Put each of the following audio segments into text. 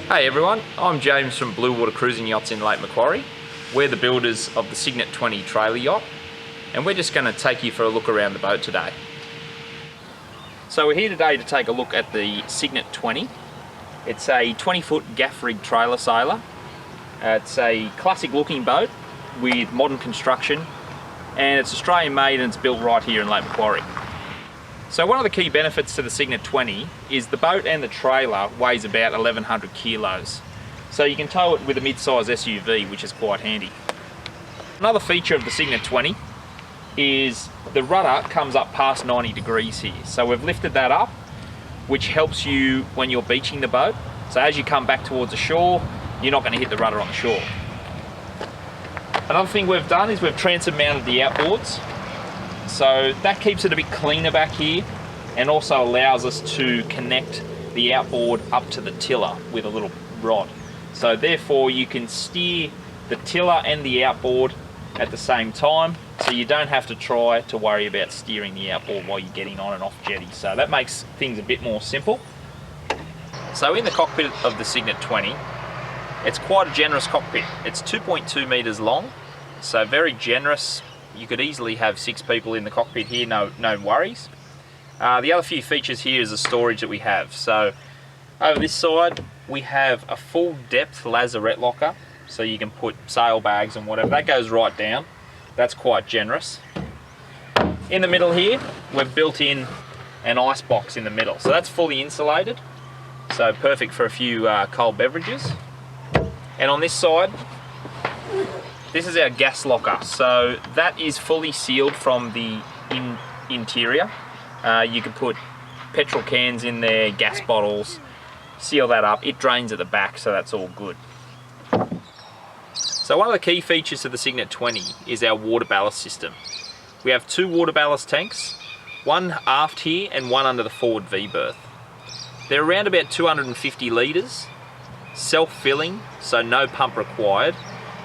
Hey everyone, I'm James from Bluewater Cruising Yachts in Lake Macquarie. We're the builders of the Cygnet 20 trailer yacht, and we're just going to take you for a look around the boat today. So we're here today to take a look at the Cygnet 20. It's a 20-foot gaff rig trailer sailor. It's a classic looking boat with modern construction, and it's Australian made and it's built right here in Lake Macquarie. So one of the key benefits to the Cygnet 20 is the boat and the trailer weighs about 1100 kilos. So you can tow it with a mid-size SUV, which is quite handy. Another feature of the Cygnet 20 is the rudder comes up past 90 degrees here. So we've lifted that up, which helps you when you're beaching the boat. So as you come back towards the shore, you're not going to hit the rudder on the shore. Another thing we've done is we've transom mounted the outboards. So that keeps it a bit cleaner back here and also allows us to connect the outboard up to the tiller with a little rod. So therefore you can steer the tiller and the outboard at the same time, so you don't have to try to worry about steering the outboard while you're getting on and off jetty. So that makes things a bit more simple. So in the cockpit of the Cygnet 20, it's quite a generous cockpit. It's 2.2 meters long, so very generous. You could easily have 6 people in the cockpit here, no worries. The other few features here is the storage that we have. So over this side, we have a full depth lazarette locker, so you can put sail bags and whatever. That goes right down. That's quite generous. In the middle here, we've built in an ice box in the middle. So that's fully insulated, so perfect for a few cold beverages. And on this side, this is our gas locker, so that is fully sealed from the interior. You can put petrol cans in there, gas bottles, seal that up. It drains at the back, so that's all good. So one of the key features of the Cygnet 20 is our water ballast system. We have 2 water ballast tanks, one aft here and one under the forward V berth. They're around about 250 litres, self-filling, so no pump required.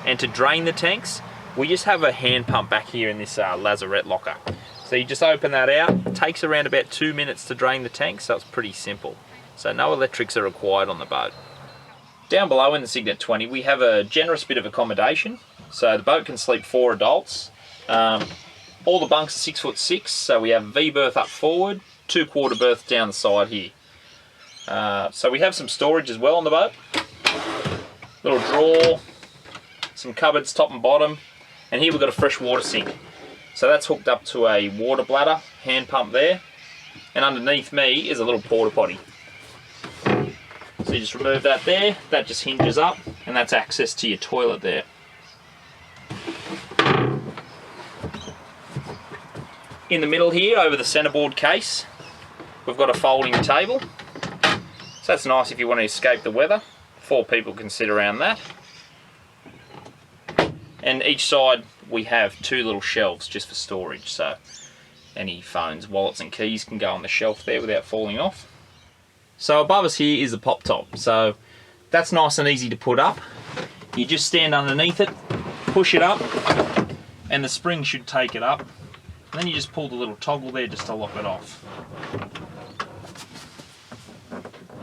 And to drain the tanks, we just have a hand pump back here in this lazarette locker. So you just open that out. It takes around about 2 minutes to drain the tank, so it's pretty simple. So no electrics are required on the boat. Down below in the Cygnet 20, we have a generous bit of accommodation. So the boat can sleep 4 adults. All the bunks are 6'6", so we have V berth up forward, 2 quarter berths down the side here. So we have some storage as well on the boat. Little drawer, some cupboards top and bottom, and here we've got a fresh water sink. So that's hooked up to a water bladder, hand pump there, and underneath me is a little porta potty. So you just remove that there, that just hinges up, and that's access to your toilet there. In the middle here, over the centerboard case, we've got a folding table. So that's nice if you want to escape the weather. 4 people can sit around that. And each side we have 2 little shelves just for storage, so any phones, wallets and keys can go on the shelf there without falling off. So above us here is the Poptop, so that's nice and easy to put up. You just stand underneath it, push it up, and the spring should take it up. And then you just pull the little toggle there just to lock it off.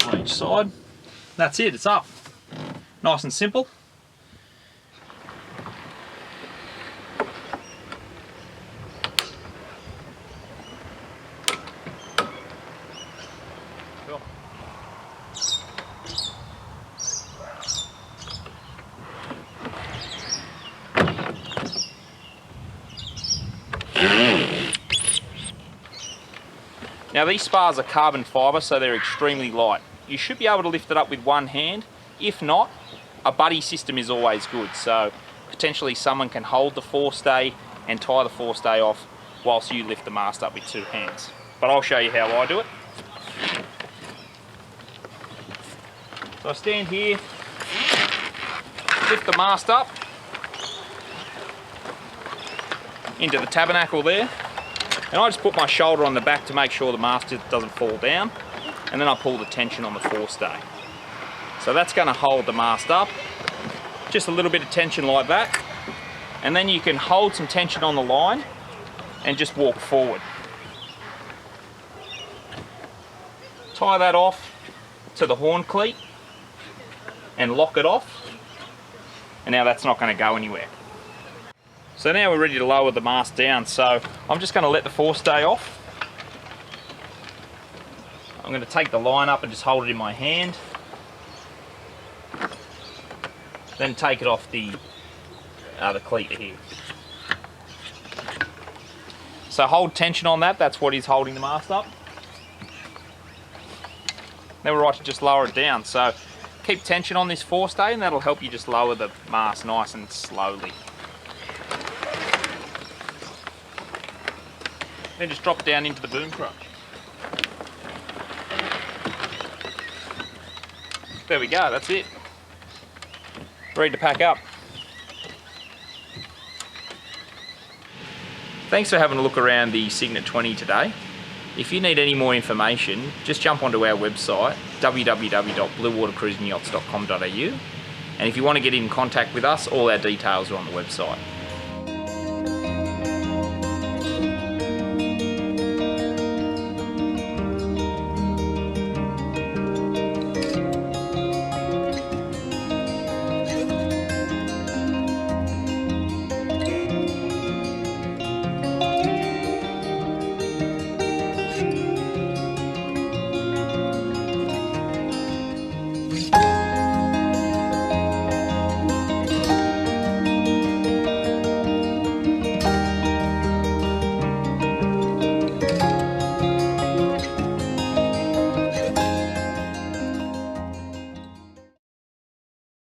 On each side. That's it, it's up. Nice and simple. Cool. Now these spars are carbon fibre, so they're extremely light. You should be able to lift it up with one hand. If not, a buddy system is always good. So potentially someone can hold the forestay and tie the forestay off whilst you lift the mast up with 2 hands. But I'll show you how I do it. So I stand here, lift the mast up into the tabernacle there, and I just put my shoulder on the back to make sure the mast doesn't fall down, and then I pull the tension on the forestay. So that's going to hold the mast up, just a little bit of tension like that, and then you can hold some tension on the line and just walk forward. Tie that off to the horn cleat, and lock it off. And now that's not going to go anywhere. So now we're ready to lower the mast down. So I'm just going to let the forestay off. I'm going to take the line up and just hold it in my hand. Then take it off the cleat here. So hold tension on that, that's what is holding the mast up. Then we're right to just lower it down. So keep tension on this forestay and that'll help you just lower the mast nice and slowly. Then just drop it down into the boom crutch. There we go, that's it. Ready to pack up. Thanks for having a look around the Cygnet 20 today. If you need any more information, just jump onto our website, www.bluewatercruisingyachts.com.au, and if you want to get in contact with us, all our details are on the website.